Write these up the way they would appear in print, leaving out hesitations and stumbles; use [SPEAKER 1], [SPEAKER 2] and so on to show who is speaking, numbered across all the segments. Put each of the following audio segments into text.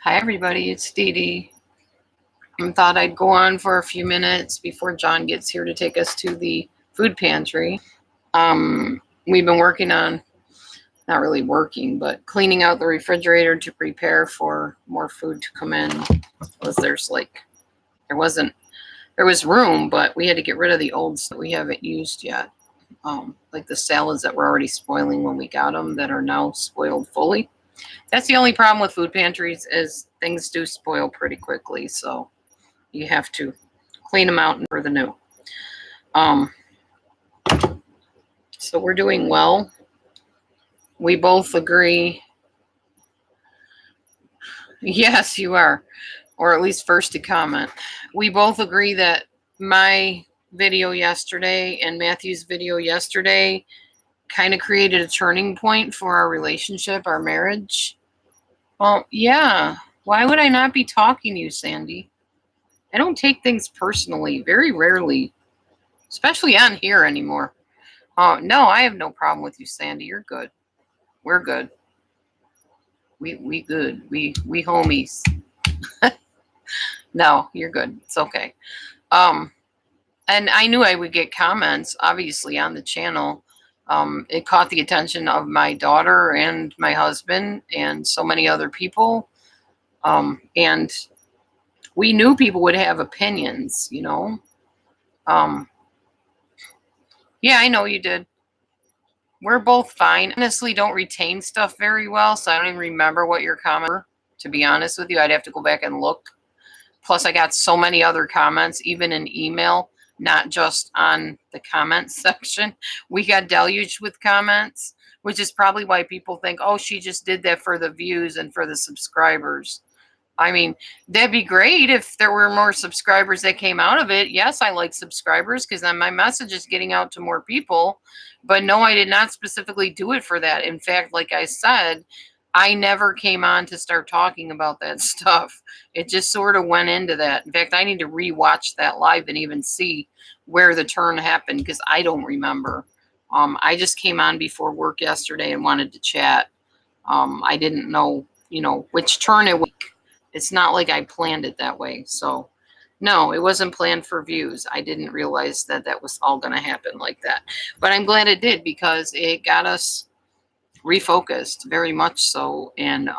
[SPEAKER 1] Hi everybody, it's Dee Dee. I thought I'd go on for a few minutes before John gets here to take us to the food pantry. We've been working on, not really working, but cleaning out the refrigerator to prepare for more food to come in. Because there was room, but we had to get rid of the old stuff we haven't used yet. Like the salads that were already spoiling when we got them that are now spoiled fully. That's the only problem with food pantries is things do spoil pretty quickly, so you have to clean them out for the new. So we're doing well. We both agree. Yes, you are, or at least first to comment. We both agree that my video yesterday and Matthew's video yesterday kind of created a turning point for our relationship, our marriage. Well, yeah. Why would I not be talking to you, Sandy? I don't take things personally, very rarely, especially on here anymore. No, I have no problem with you, Sandy. You're good. We're good. We good. We homies. No, you're good. It's okay. And I knew I would get comments, obviously, on the channel. It caught the attention of my daughter and my husband and so many other people. And we knew people would have opinions, you know. Yeah, I know you did. We're both fine. Honestly, don't retain stuff very well, so I don't even remember what your comments were. To be honest with you, I'd have to go back and look. Plus, I got so many other comments, even in email, not just on the comments section. We got deluged with comments, which is probably why people think, oh, she just did that for the views and for the subscribers. I mean, that'd be great if there were more subscribers that came out of it. Yes, I like subscribers because then my message is getting out to more people. But no, I did not specifically do it for that. In fact, like I said, I never came on to start talking about that stuff. It just sort of went into that. In fact, I need to rewatch that live and even see where the turn happened because I don't remember. I just came on before work yesterday and wanted to chat. I didn't know, which turn it was. It's not like I planned it that way. So, no, it wasn't planned for views. I didn't realize that that was all going to happen like that. But I'm glad it did because it got us refocused very much so and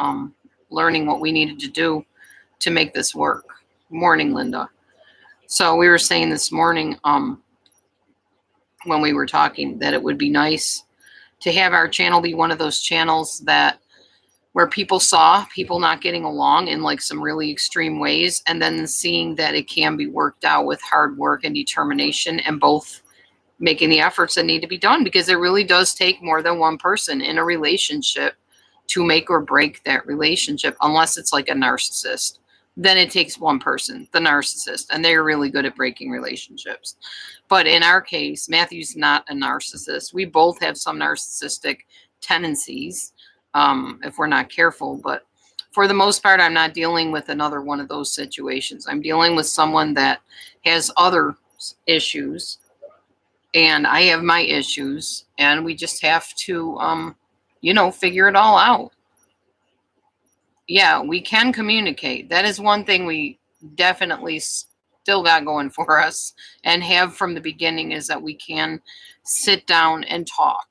[SPEAKER 1] learning what we needed to do to make this work. Morning, Linda. So we were saying this morning when we were talking that it would be nice to have our channel be one of those channels that where people saw people not getting along in like some really extreme ways and then seeing that it can be worked out with hard work and determination and both making the efforts that need to be done because it really does take more than one person in a relationship to make or break that relationship unless it's like a narcissist. Then it takes one person, the narcissist, and they're really good at breaking relationships. But in our case, Matthew's not a narcissist. We both have some narcissistic tendencies if we're not careful. But for the most part, I'm not dealing with another one of those situations. I'm dealing with someone that has other issues, and I have my issues, and we just have to, figure it all out. Yeah, we can communicate. That is one thing we definitely still got going for us and have from the beginning is that we can sit down and talk.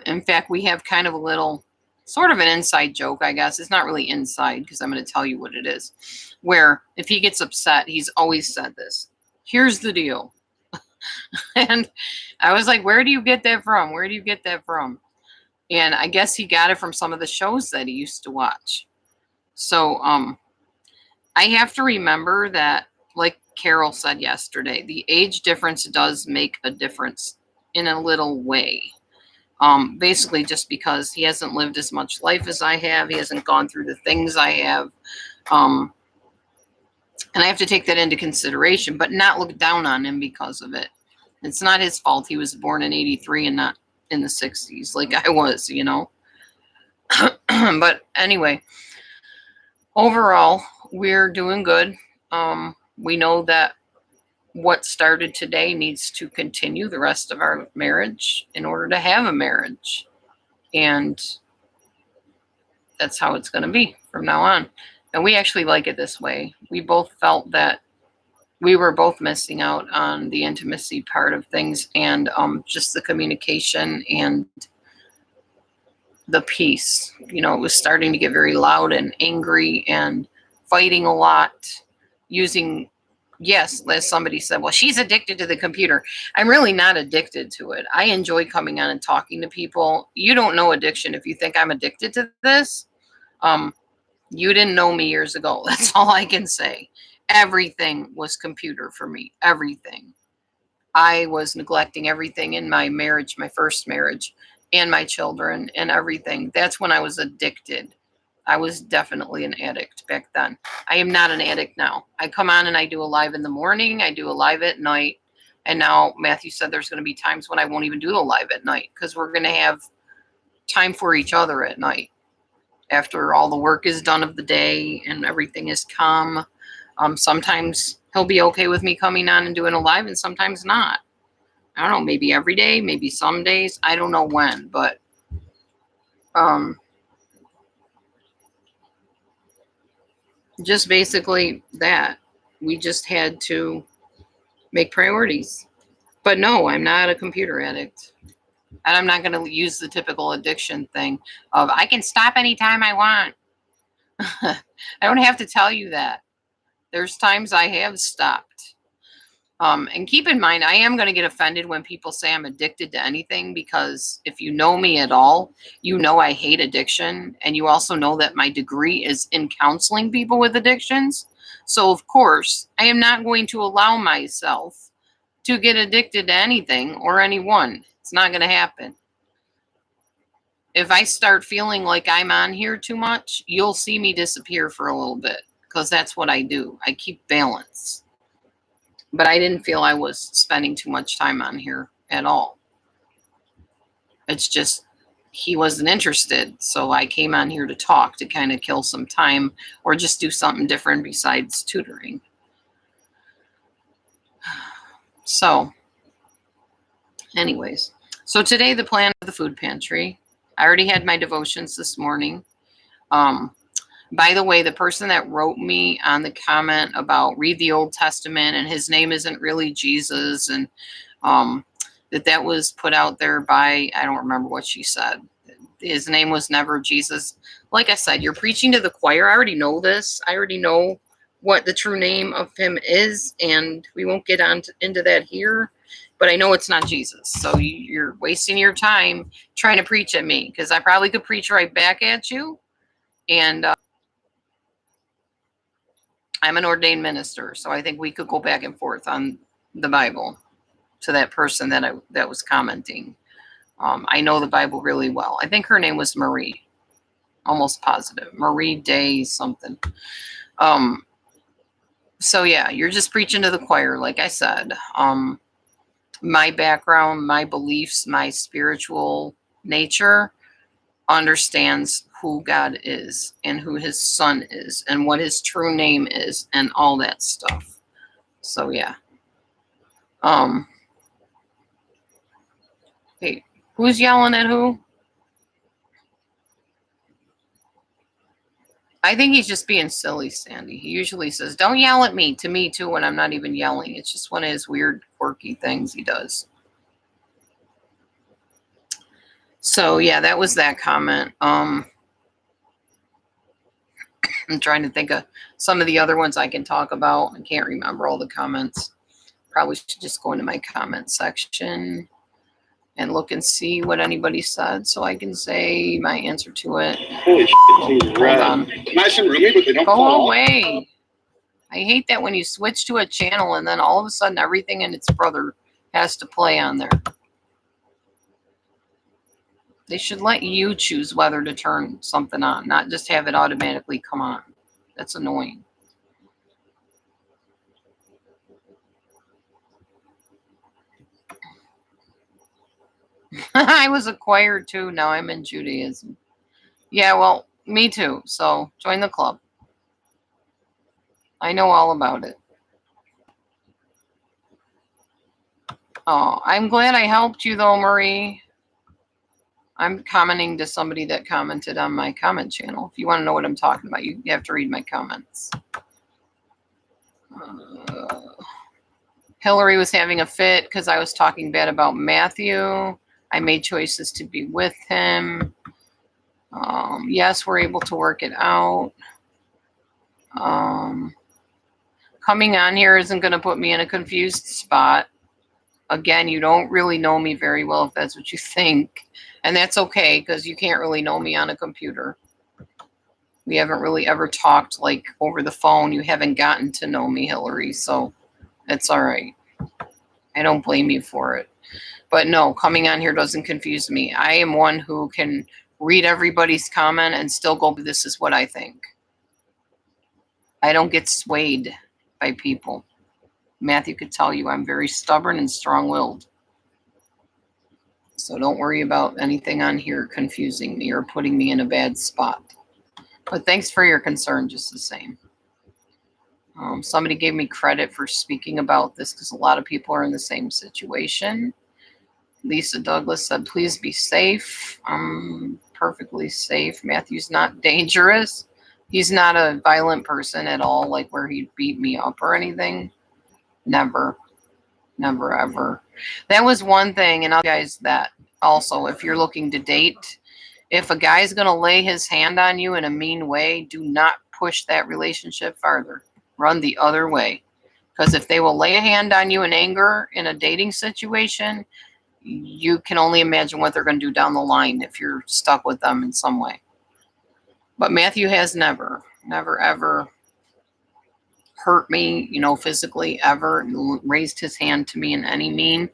[SPEAKER 1] In fact, we have kind of a little sort of an inside joke, I guess. It's not really inside because I'm going to tell you what it is. Where if he gets upset, he's always said this. Here's the deal. And I was like, where do you get that from? Where do you get that from? And I guess he got it from some of the shows that he used to watch. So I have to remember that, like Carol said yesterday, the age difference does make a difference in a little way. Basically just because he hasn't lived as much life as I have. He hasn't gone through the things I have. And I have to take that into consideration, but not look down on him because of it. It's not his fault. He was born in 83 and not in the 60s like I was, But anyway, overall, we're doing good. We know that what started today needs to continue the rest of our marriage in order to have a marriage. And that's how it's going to be from now on. And we actually like it this way. We both felt that we were both missing out on the intimacy part of things, and just the communication and the peace. You know, it was starting to get very loud and angry and fighting a lot, using, yes, as somebody said, well, she's addicted to the computer. I'm really not addicted to it. I enjoy coming on and talking to people. You don't know addiction if you think I'm addicted to this. You didn't know me years ago. That's all I can say. Everything was computer for me. Everything. I was neglecting everything in my marriage, my first marriage, and my children and everything. That's when I was addicted. I was definitely an addict back then. I am not an addict now. I come on and I do a live in the morning. I do a live at night. And now Matthew said there's going to be times when I won't even do the live at night because we're going to have time for each other at night after all the work is done of the day and everything is calm. Sometimes he'll be okay with me coming on and doing a live, and sometimes not. I don't know, maybe every day, maybe some days. I don't know when, but just basically that. We just had to make priorities. But no, I'm not a computer addict. And I'm not going to use the typical addiction thing of I can stop anytime I want. I don't have to tell you that. There's times I have stopped. And keep in mind, I am going to get offended when people say I'm addicted to anything, because if you know me at all, you know I hate addiction. And you also know that my degree is in counseling people with addictions. So, of course, I am not going to allow myself to get addicted to anything or anyone. It's not going to happen. If I start feeling like I'm on here too much, you'll see me disappear for a little bit, because that's what I do. I keep balance. But I didn't feel I was spending too much time on here at all. It's just he wasn't interested. So I came on here to talk, to kind of kill some time or just do something different besides tutoring. So anyways, so today the plan of the food pantry. I already had my devotions this morning. By the way, the person that wrote me on the comment about read the Old Testament and his name isn't really Jesus, and that was put out there by, I don't remember what she said. His name was never Jesus. Like I said, you're preaching to the choir. I already know this. I already know what the true name of him is, and we won't get into that here. But I know it's not Jesus. So you're wasting your time trying to preach at me, because I probably could preach right back at you. And I'm an ordained minister, so I think we could go back and forth on the Bible to that person that was commenting. I know the Bible really well. I think her name was Marie. Almost positive. Marie Day something. So yeah, you're just preaching to the choir, like I said. My background, my beliefs, my spiritual nature understands who God is and who his son is and what his true name is and all that stuff. So yeah. Hey, who's yelling at who? I think he's just being silly, Sandy. He usually says, don't yell at me, to me too, when I'm not even yelling. It's just one of his weird, quirky things he does. So yeah, that was that comment. I'm trying to think of some of the other ones I can talk about. I can't remember all the comments. Probably should just go into my comment section and look and see what anybody said, so I can say my answer to it.
[SPEAKER 2] Holy shit, hold on. Nice and roomy, but they don't
[SPEAKER 1] go away. I hate that when you switch to a channel and then all of a sudden everything and its brother has to play on there. They should let you choose whether to turn something on, not just have it automatically come on. That's annoying. I was a choir too. Now I'm in Judaism. Yeah, well, me too. So join the club. I know all about it. Oh, I'm glad I helped you though, Marie. I'm commenting to somebody that commented on my comment channel. If you want to know what I'm talking about, you have to read my comments. Hillary was having a fit because I was talking bad about Matthew. I made choices to be with him. Yes, we're able to work it out. Coming on here isn't going to put me in a confused spot. Again, you don't really know me very well if that's what you think. And that's okay, because you can't really know me on a computer. We haven't really ever talked like over the phone. You haven't gotten to know me, Hillary, so it's all right. I don't blame you for it. But no, coming on here doesn't confuse me. I am one who can read everybody's comment and still go, this is what I think. I don't get swayed by people. Matthew could tell you I'm very stubborn and strong-willed. So don't worry about anything on here confusing me or putting me in a bad spot. But thanks for your concern just the same. Somebody gave me credit for speaking about this because a lot of people are in the same situation. Lisa Douglas said, please be safe. I'm perfectly safe. Matthew's not dangerous. He's not a violent person at all, like where he'd beat me up or anything. Never. Never, ever. That was one thing, and I'll tell you guys that also, if you're looking to date, if a guy's going to lay his hand on you in a mean way, do not push that relationship farther. Run the other way. Because if they will lay a hand on you in anger in a dating situation, you can only imagine what they're going to do down the line if you're stuck with them in some way. But Matthew has never, ever hurt me, physically, ever raised his hand to me in any mean,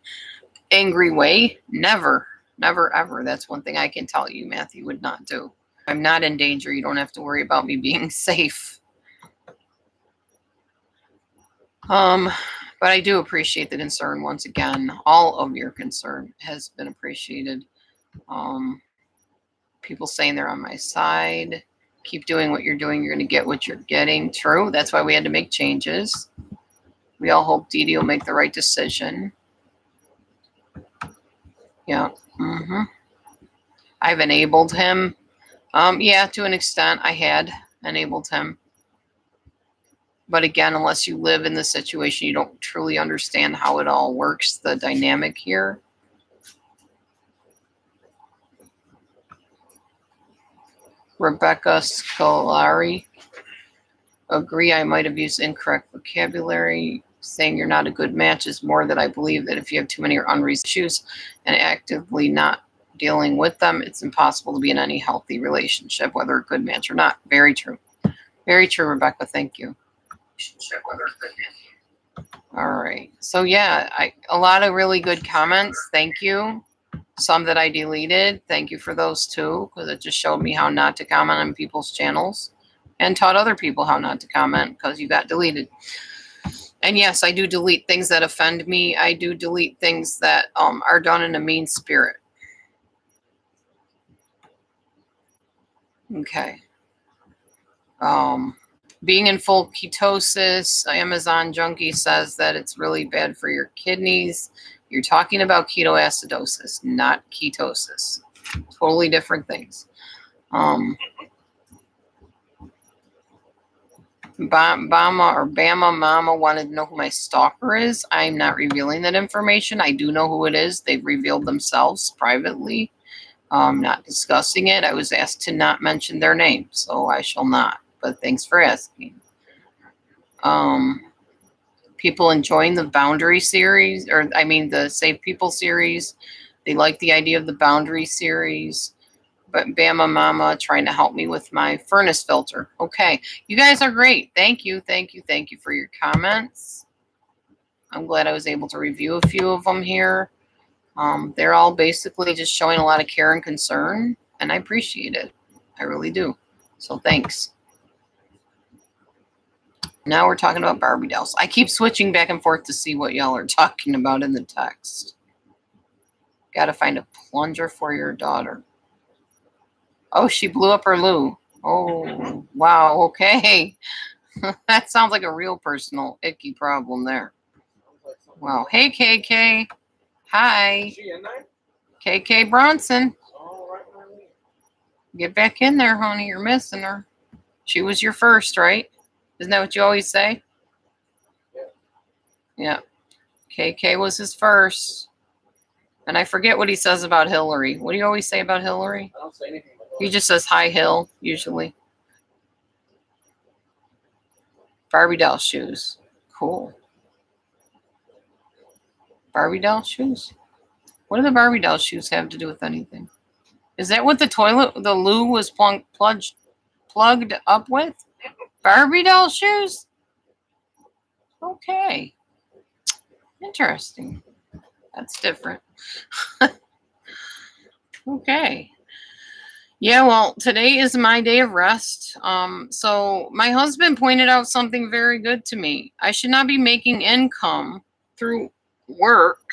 [SPEAKER 1] angry way. Never, ever. That's one thing I can tell you Matthew would not do. I'm not in danger. You don't have to worry about me being safe. But I do appreciate the concern once again. All of your concern has been appreciated. People saying they're on my side. Keep doing what you're doing. You're going to get what you're getting. True. That's why we had to make changes. We all hope Dee Dee will make the right decision. Yeah. I've enabled him. Yeah, to an extent, I had enabled him. But again, unless you live in the situation, you don't truly understand how it all works, the dynamic here. Rebecca Scolari. Agree, I might have used incorrect vocabulary. Saying you're not a good match is more that I believe that if you have too many unresolved issues and actively not dealing with them, it's impossible to be in any healthy relationship, whether a good match or not. Very true. Very true, Rebecca. Thank you. All right. So yeah, a lot of really good comments. Thank you. Some that I deleted. Thank you for those too, because it just showed me how not to comment on people's channels and taught other people how not to comment because you got deleted. And yes, I do delete things that offend me. I do delete things that are done in a mean spirit. Okay. Being in full ketosis, Amazon Junkie says that it's really bad for your kidneys. You're talking about ketoacidosis, not ketosis. Totally different things. Bama Mama wanted to know who my stalker is. I'm not revealing that information. I do know who it is. They've revealed themselves privately. Not discussing it. I was asked to not mention their name, so I shall not. But thanks for asking. People enjoying the boundary series, the Save People series. They like the idea of the boundary series. But Bama Mama trying to help me with my furnace filter. Okay, you guys are great. Thank you for your comments. I'm glad I was able to review a few of them here. They're all basically just showing a lot of care and concern, and I appreciate it. I really do. So thanks. Now we're talking about Barbie dolls. I keep switching back and forth to see what y'all are talking about in the text. Got to find a plunger for your daughter. Oh, she blew up her loo. Oh, wow. Okay. That sounds like a real personal icky problem there. Wow. Hey, KK. Hi. KK Bronson. Get back in there, honey. You're missing her. She was your first, right? Isn't that what you always say? Yeah. KK was his first. And I forget what he says about Hillary. What do you always say about Hillary?
[SPEAKER 3] I don't say anything about
[SPEAKER 1] He just says hi, Hill, usually. Barbie doll shoes. Cool. Barbie doll shoes? What do the Barbie doll shoes have to do with anything? Is that what the loo was plugged up with? Barbie doll shoes? Okay. Interesting. That's different. Okay. Yeah, well, today is my day of rest. So my husband pointed out something very good to me. I should not be making income through work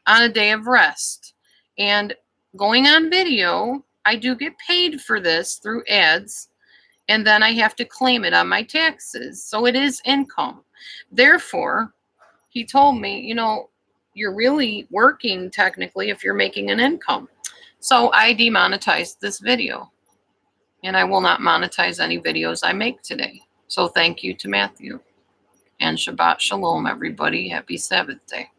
[SPEAKER 1] on a day of rest. And going on video, I do get paid for this through ads, and then I have to claim it on my taxes. So it is income. Therefore, he told me, you're really working technically if you're making an income. So I demonetized this video, and I will not monetize any videos I make today. So thank you to Matthew, and Shabbat Shalom, everybody. Happy Sabbath day.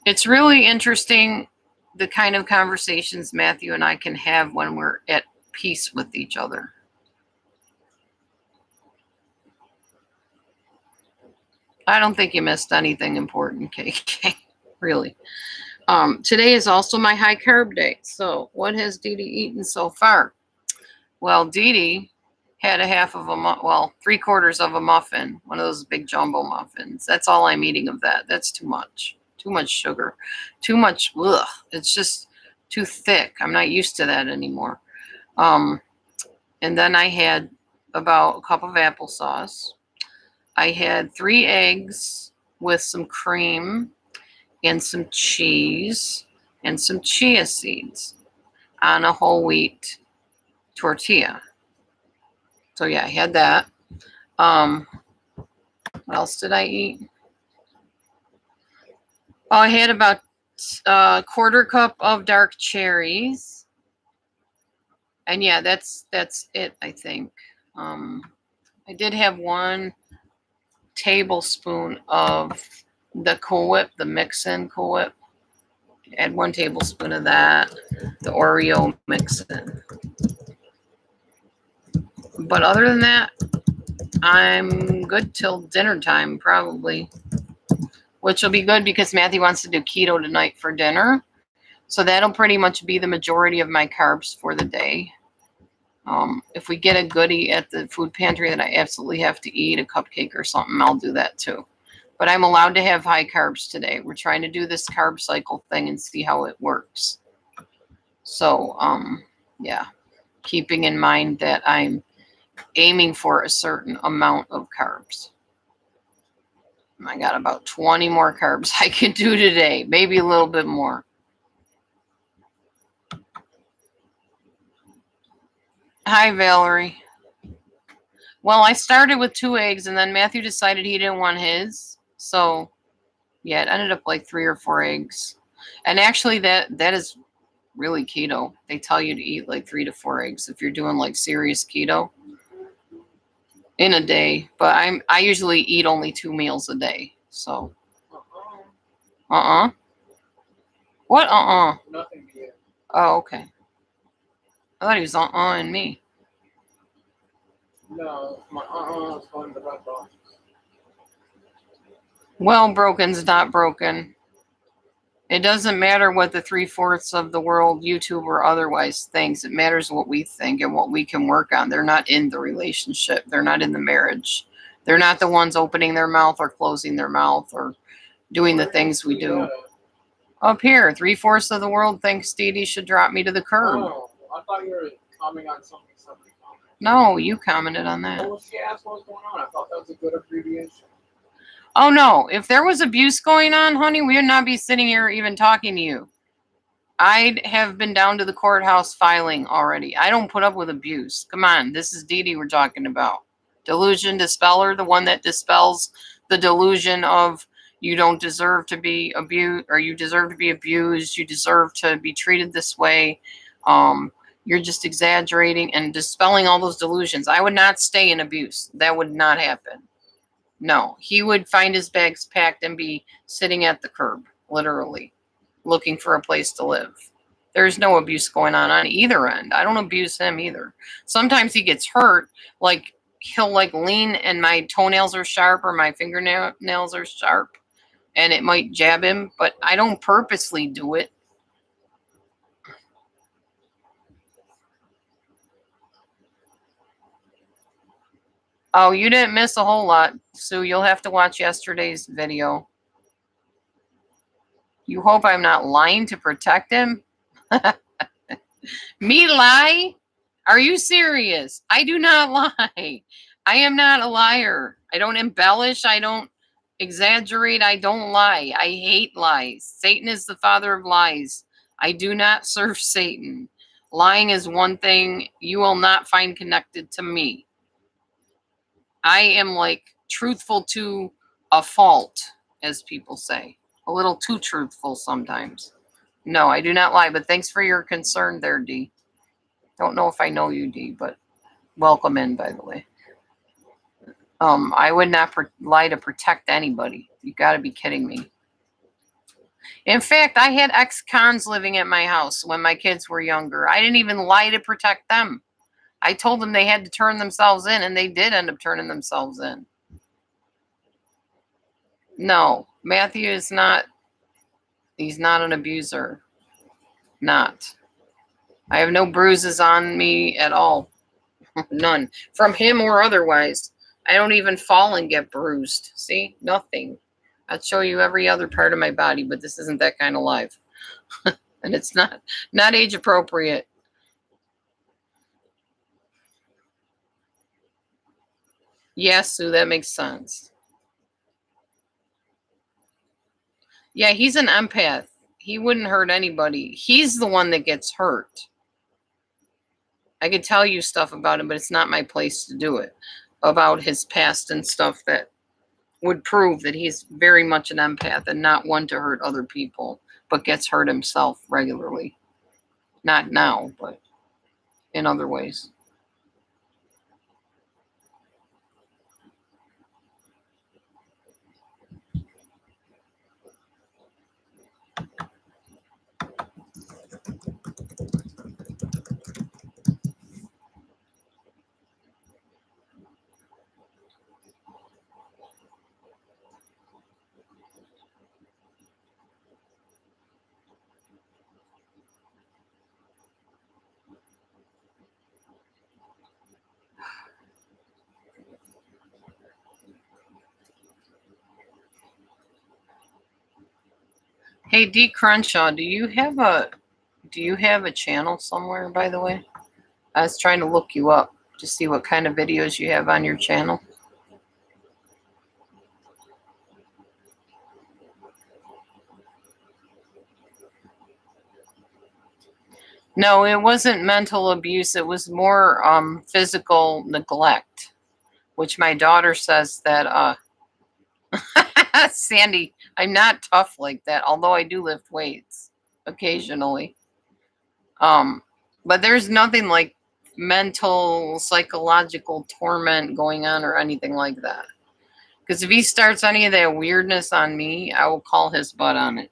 [SPEAKER 1] It's really interesting the kind of conversations Matthew and I can have when we're at peace with each other. I don't think you missed anything important, KK. Really. Today is also my high carb day. So what has Dee Dee eaten so far? Well, Dee Dee had a half of a, 3/4 of a muffin, one of those big jumbo muffins. That's all I'm eating of that. That's too much. Too much sugar. Too much, it's just too thick. I'm not used to that anymore. And then I had about a cup of applesauce. I had 3 eggs with some cream and some cheese and some chia seeds on a whole wheat tortilla. So yeah, I had that. What else did I eat? Oh, I had about a 1/4 cup of dark cherries. And yeah, that's it, I think. I did have 1 tablespoon of the Cool Whip, the mix-in Cool Whip. Add 1 tablespoon of that, the Oreo mix-in. But other than that, I'm good till dinner time, probably. Which will be good because Matthew wants to do keto tonight for dinner. So that'll pretty much be the majority of my carbs for the day. If we get a goodie at the food pantry that I absolutely have to eat, a cupcake or something, I'll do that too. But I'm allowed to have high carbs today. We're trying to do this carb cycle thing and see how it works. So, yeah, keeping in mind that I'm aiming for a certain amount of carbs. I got about 20 more carbs I can do today, maybe a little bit more. Hi, Valerie. Well, I started with 2 eggs, and then Matthew decided he didn't want his. So, yeah, it ended up like 3 or 4 eggs. And actually, that is really keto. They tell you to eat like 3 to 4 eggs if you're doing like serious keto in a day. But I usually eat only 2 meals a day. So, What?
[SPEAKER 3] Nothing here.
[SPEAKER 1] Oh, okay. I thought he was and me.
[SPEAKER 3] No, my is going to the red box.
[SPEAKER 1] Well, broken's not broken. It doesn't matter what the 3/4 of the world, YouTube or otherwise, thinks. It matters what we think and what we can work on. They're not in the relationship. They're not in the marriage. They're not the ones opening their mouth or closing their mouth or doing the things we do. Up here, 3/4 of the world thinks Dee Dee should drop me to the curb.
[SPEAKER 3] Oh, I thought you were commenting on something somebody commented.
[SPEAKER 1] No, you commented on that.
[SPEAKER 3] Well, she asked what was going on. I thought that was a good abbreviation.
[SPEAKER 1] Oh, no. If there was abuse going on, honey, we would not be sitting here even talking to you. I'd have been down to the courthouse filing already. I don't put up with abuse. Come on. This is Dee Dee we're talking about. Delusion dispeller, the one that dispels the delusion of You don't deserve to be abused, or you deserve to be abused. You deserve to be treated this way. You're just exaggerating and dispelling all those delusions. I would not stay in abuse. That would not happen. No, he would find his bags packed and be sitting at the curb, literally, looking for a place to live. There's no abuse going on either end. I don't abuse him either. Sometimes he gets hurt, like he'll like lean and my toenails are sharp or my fingernails are sharp and it might jab him, but I don't purposely do it. Oh, you didn't miss a whole lot, Sue. You'll have to watch yesterday's video. You hope I'm not lying to protect him? Me lie? Are you serious? I do not lie. I am not a liar. I don't embellish. I don't exaggerate. I don't lie. I hate lies. Satan is the father of lies. I do not serve Satan. Lying is one thing you will not find connected to me. I am like truthful to a fault, as people say. A little too truthful sometimes. No, I do not lie, but thanks for your concern there, D. Don't know if I know you, D, but welcome in, by the way. I would not lie to protect anybody. You got to be kidding me. In fact, I had ex-cons living at my house when my kids were younger. I didn't even lie to protect them. I told them they had to turn themselves in, and they did end up turning themselves in. No, Matthew is not. He's not an abuser. Not. I have no bruises on me at all. None. From him or otherwise. I don't even fall and get bruised. See? Nothing. I'll show you every other part of my body, but this isn't that kind of live. And it's not age appropriate. Yes, Sue, that makes sense. Yeah, he's an empath. He wouldn't hurt anybody. He's the one that gets hurt. I could tell you stuff about him, but it's not my place to do it. About his past and stuff that would prove that he's very much an empath and not one to hurt other people, but gets hurt himself regularly. Not now, but in other ways. Hey, D Crenshaw, do you have a channel somewhere, by the way? I was trying to look you up to see what kind of videos you have on your channel. No, it wasn't mental abuse. It was more physical neglect, which my daughter says that Sandy, I'm not tough like that, although I do lift weights occasionally. But there's nothing like mental, psychological torment going on or anything like that. Because if he starts any of that weirdness on me, I will call his butt on it.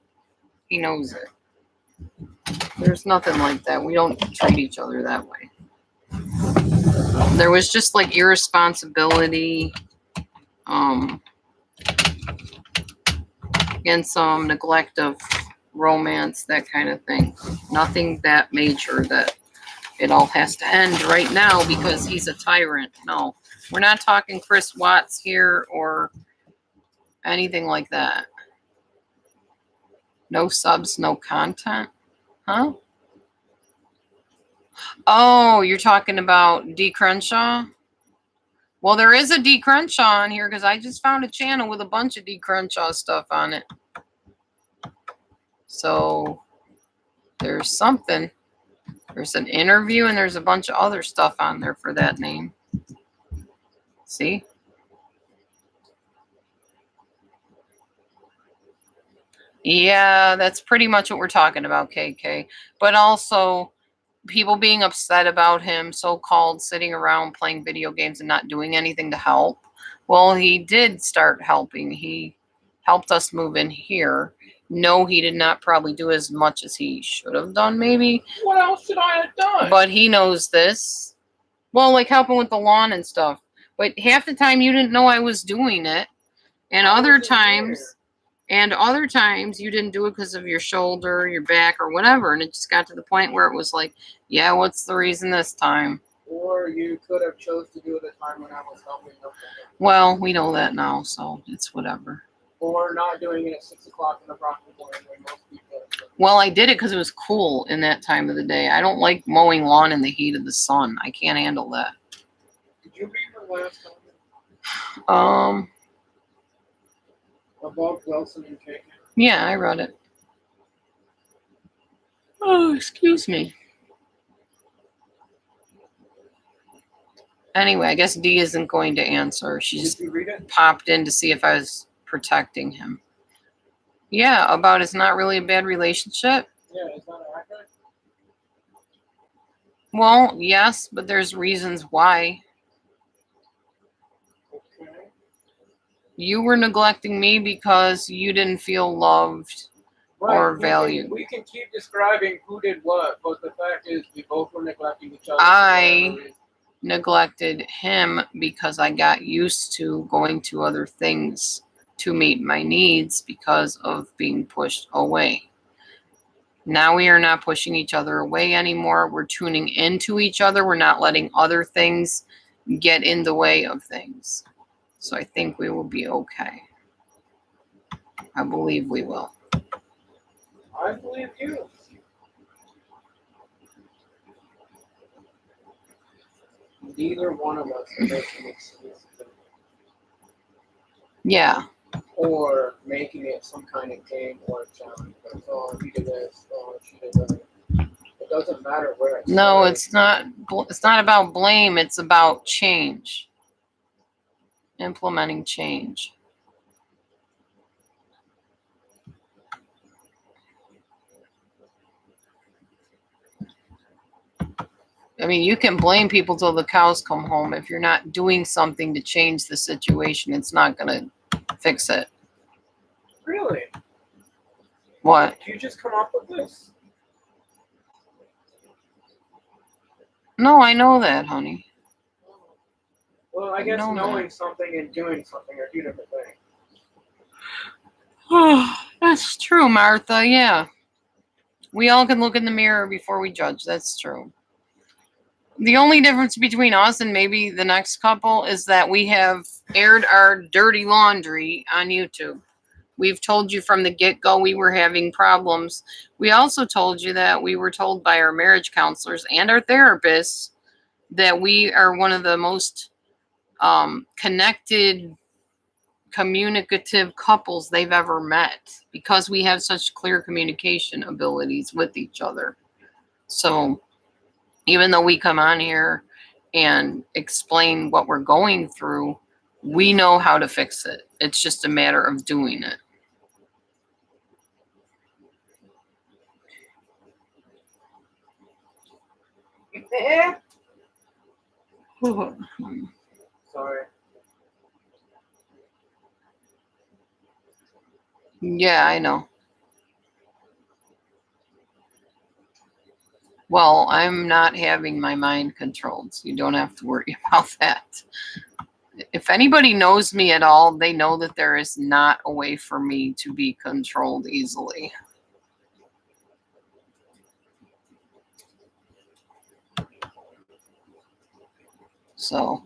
[SPEAKER 1] He knows it. There's nothing like that. We don't treat each other that way. There was just like irresponsibility, and some neglect of romance, that kind of thing. Nothing that major that it all has to end right now because he's a tyrant. No, we're not talking Chris Watts here or anything like that. No subs, no content. Huh? Oh, you're talking about D Crenshaw? Well, there is a D Crenshaw on here because I just found a channel with a bunch of D Crenshaw stuff on it. So there's something. There's an interview and there's a bunch of other stuff on there for that name. See? Yeah, that's pretty much what we're talking about, KK. But also people being upset about him, so-called sitting around playing video games and not doing anything to help. Well, he did start helping. He helped us move in here. No, he did not probably do as much as he should have done, maybe.
[SPEAKER 3] What else should I have done?
[SPEAKER 1] But he knows this. Well, like helping with the lawn and stuff. But half the time you didn't know I was doing it. And
[SPEAKER 3] I
[SPEAKER 1] other
[SPEAKER 3] wasn't
[SPEAKER 1] times you didn't do it because of your shoulder, your back, or whatever. And it just got to the point where it was like, yeah, what's the reason this time?
[SPEAKER 3] Or you could have chose to do it at a time when I was helping them.
[SPEAKER 1] Well, we know that now, so it's whatever.
[SPEAKER 3] Or not doing it at 6 o'clock in the Brockton morning when most people are.
[SPEAKER 1] Well, I did it because it was cool in that time of the day. I don't like mowing lawn in the heat of the sun. I can't handle that.
[SPEAKER 3] Did you read her last comment?
[SPEAKER 1] Um,
[SPEAKER 3] About Wilson and Kate?
[SPEAKER 1] yeah, I read it. Oh, excuse me. Anyway, I guess Dee isn't going to answer. She just
[SPEAKER 3] Did you read it?
[SPEAKER 1] popped in to see if I was protecting him. Yeah, about it's not really a bad relationship.
[SPEAKER 3] Yeah, is that accurate?
[SPEAKER 1] Well, yes, but there's reasons why.
[SPEAKER 3] Okay.
[SPEAKER 1] You were neglecting me because you didn't feel loved. Or valued.
[SPEAKER 3] We can keep describing who did what, but the fact is we both were neglecting each other.
[SPEAKER 1] I neglected him because I got used to going to other things to meet my needs because of being pushed away. Now we are not pushing each other away anymore. We're tuning into each other. We're not letting other things get in the way of things. So I think we will be okay. I believe we will.
[SPEAKER 3] I believe you. Neither one of us are making excuses.
[SPEAKER 1] Yeah.
[SPEAKER 3] Or making it some kind of game or a challenge. Like, oh, he did this, oh, she did that. It doesn't matter where it's
[SPEAKER 1] No,
[SPEAKER 3] started.
[SPEAKER 1] it's not. It's not about blame. It's about change. Implementing change. I mean, you can blame people till the cows come home. If you're not doing something to change the situation, it's not going to fix it.
[SPEAKER 3] Really?
[SPEAKER 1] What?
[SPEAKER 3] Did you just come up with this?
[SPEAKER 1] No, I know that, honey.
[SPEAKER 3] Well, I guess
[SPEAKER 1] know
[SPEAKER 3] knowing
[SPEAKER 1] that.
[SPEAKER 3] something and doing something are two different things.
[SPEAKER 1] Oh, that's true, Martha. Yeah. We all can look in the mirror before we judge. That's true. The only difference between us and maybe the next couple is that we have aired our dirty laundry on YouTube. We've told you from the get-go we were having problems. We also told you that we were told by our marriage counselors and our therapists that we are one of the most connected, communicative couples they've ever met because we have such clear communication abilities with each other. So even though we come on here and explain what we're going through, we know how to fix it. It's just a matter of doing it.
[SPEAKER 3] Sorry.
[SPEAKER 1] Yeah, I know. Well, I'm not having my mind controlled, so you don't have to worry about that. If anybody knows me at all, they know that there is not a way for me to be controlled easily. So,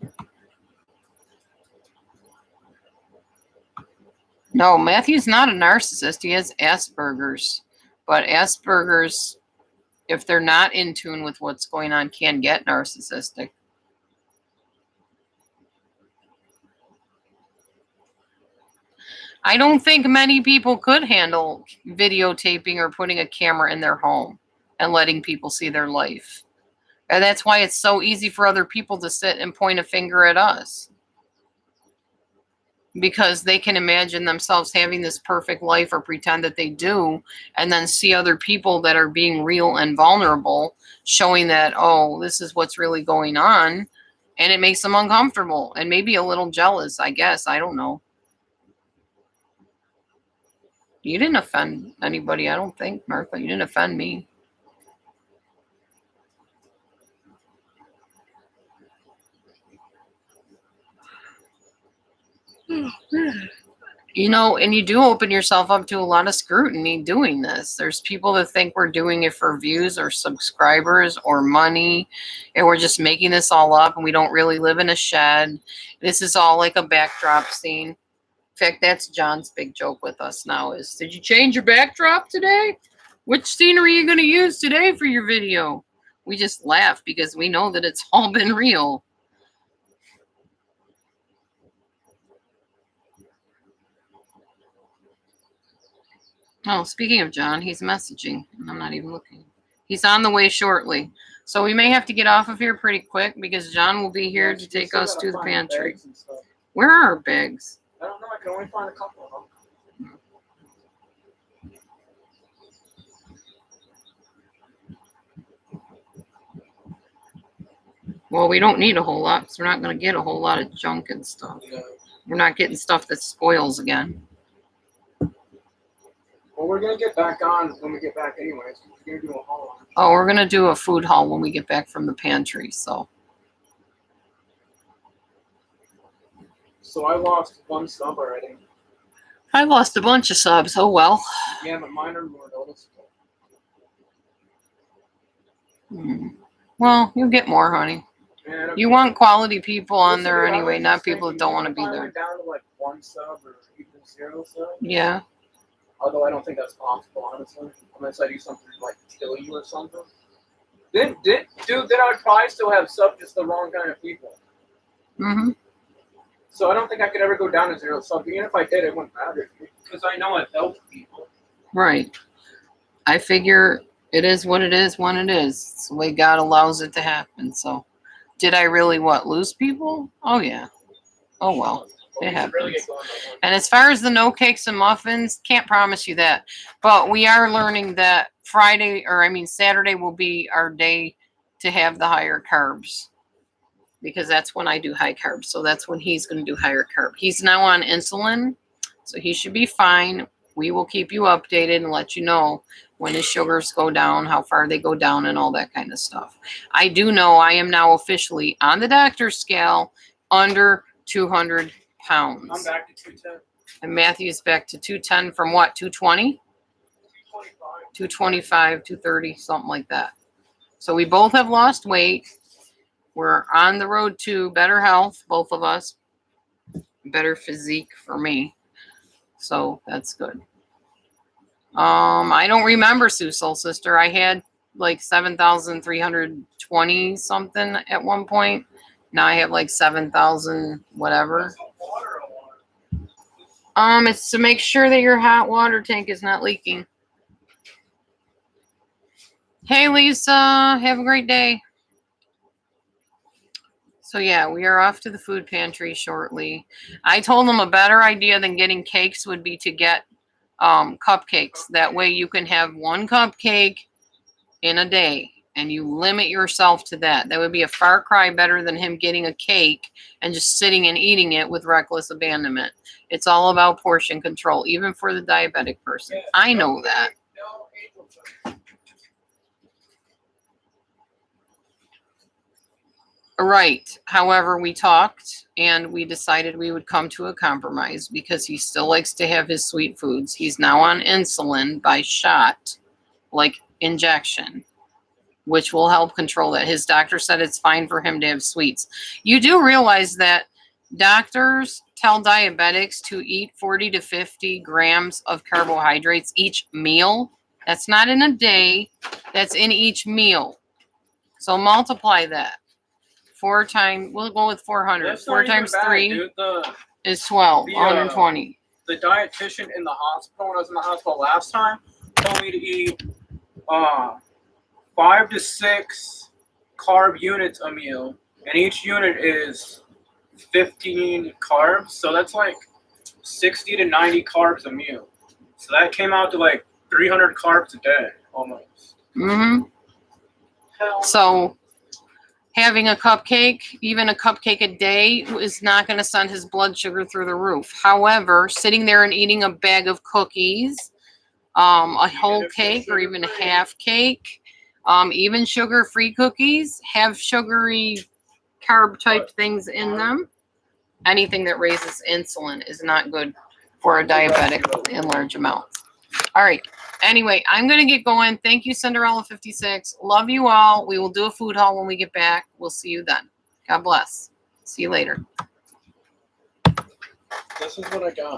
[SPEAKER 1] no, Matthew's not a narcissist. He has Asperger's. But Asperger's, if they're not in tune with what's going on, can get narcissistic. I don't think many people could handle videotaping or putting a camera in their home and letting people see their life. And that's why it's so easy for other people to sit and point a finger at us. because they can imagine themselves having this perfect life or pretend that they do, and then see other people that are being real and vulnerable, showing that, oh, this is what's really going on, and it makes them uncomfortable and maybe a little jealous, I guess. I don't know. You didn't offend anybody, I don't think, Martha. You didn't offend me. You know, and you do open yourself up to a lot of scrutiny doing this. There's people that think we're doing it for views or subscribers or money, and we're just making this all up, and we don't really live in a shed. This is all like a backdrop scene. In fact, that's John's big joke with us now is, did you change your backdrop today? Which scenery are you going to use today for your video? We just laugh because we know that it's all been real. Oh, speaking of John, he's messaging. I'm not even looking. He's on the way shortly. So we may have to get off of here pretty quick because John will be here to take us to the pantry. Where are our bags?
[SPEAKER 3] I don't know. I can only find a couple of them.
[SPEAKER 1] Well, we don't need a whole lot because we're not going to get a whole lot of junk and stuff.
[SPEAKER 3] Yeah.
[SPEAKER 1] We're not getting stuff that spoils again.
[SPEAKER 3] Well, we're gonna get back on when we get back, anyways. We're gonna do a haul.
[SPEAKER 1] Oh, we're going to do a food haul when we get back from the pantry. So
[SPEAKER 3] I lost one sub already.
[SPEAKER 1] I lost a bunch of subs. Oh, well.
[SPEAKER 3] Yeah, but mine are more noticeable.
[SPEAKER 1] Well, you'll get more, honey.
[SPEAKER 3] And
[SPEAKER 1] You want quality people on there anyway, not people that don't want to be
[SPEAKER 3] I
[SPEAKER 1] there.
[SPEAKER 3] went down to like one sub or even 0 subs.
[SPEAKER 1] Yeah.
[SPEAKER 3] Although I don't think that's possible, honestly. Unless I do something like kill you or something. Then I probably still have sub just the wrong kind of people.
[SPEAKER 1] Mm-hmm.
[SPEAKER 3] So I don't think I could ever go down to 0 sub. Even if I did, it wouldn't matter. Because I know I've helped people.
[SPEAKER 1] Right. I figure it is what it is when it is. It's the way God allows it to happen. So did I really lose people? Oh yeah. Oh well. It happens. And as far as the no cakes and muffins, can't promise you that. But we are learning that Saturday will be our day to have the higher carbs. Because that's when I do high carbs. So that's when he's going to do higher carb. He's now on insulin, so he should be fine. We will keep you updated and let you know when his sugars go down, how far they go down, and all that kind of stuff. I do know I am now officially on the doctor's scale under 200 pounds.
[SPEAKER 3] I'm back to 210.
[SPEAKER 1] And Matthew's back to 210 from what, 220? 225, 230, something like that. So we both have lost weight. We're on the road to better health, both of us. Better physique for me. So that's good. I don't remember, Sue Soul Sister. I had like 7,320 something at one point. Now I have like 7,000 whatever. It's to make sure that your hot water tank is not leaking. Hey, Lisa. Have a great day. So yeah, we are off to the food pantry shortly. I told them a better idea than getting cakes would be to get cupcakes. That way you can have one cupcake in a day and you limit yourself to that. That would be a far cry better than him getting a cake and just sitting and eating it with reckless abandonment. It's all about portion control, even for the diabetic person. I know that. Right. However, we talked and we decided we would come to a compromise because he still likes to have his sweet foods. He's now on insulin by shot, like injection, which will help control that. His doctor said it's fine for him to have sweets. You do realize that doctors tell diabetics to eat 40 to 50 grams of carbohydrates each meal. That's not in a day. That's in each meal. So multiply that. 4 times, we'll go with 400. 4 times 3 is 12, 120.
[SPEAKER 3] The dietitian in the hospital, when I was in the hospital last time, told me to eat 5 to 6 carb units a meal, and each unit is 15 carbs. So that's like
[SPEAKER 4] 60 to 90 carbs a meal. So that came out to like 300 carbs a day almost.
[SPEAKER 1] Mm-hmm.
[SPEAKER 3] Hell,
[SPEAKER 1] So having a cupcake, even a cupcake a day, is not going to send his blood sugar through the roof. However, sitting there and eating a bag of cookies, a whole
[SPEAKER 4] if they're
[SPEAKER 1] cake or even a
[SPEAKER 4] sugar-free.
[SPEAKER 1] half cake, even sugar-free cookies have sugary carb type things in them. Anything that raises insulin is not good for a diabetic in large amounts. All right. Anyway, I'm going to get going. Thank you, Cinderella56. Love you all. We will do a food haul when we get back. We'll see you then. God bless. See you later.
[SPEAKER 3] this is what I got.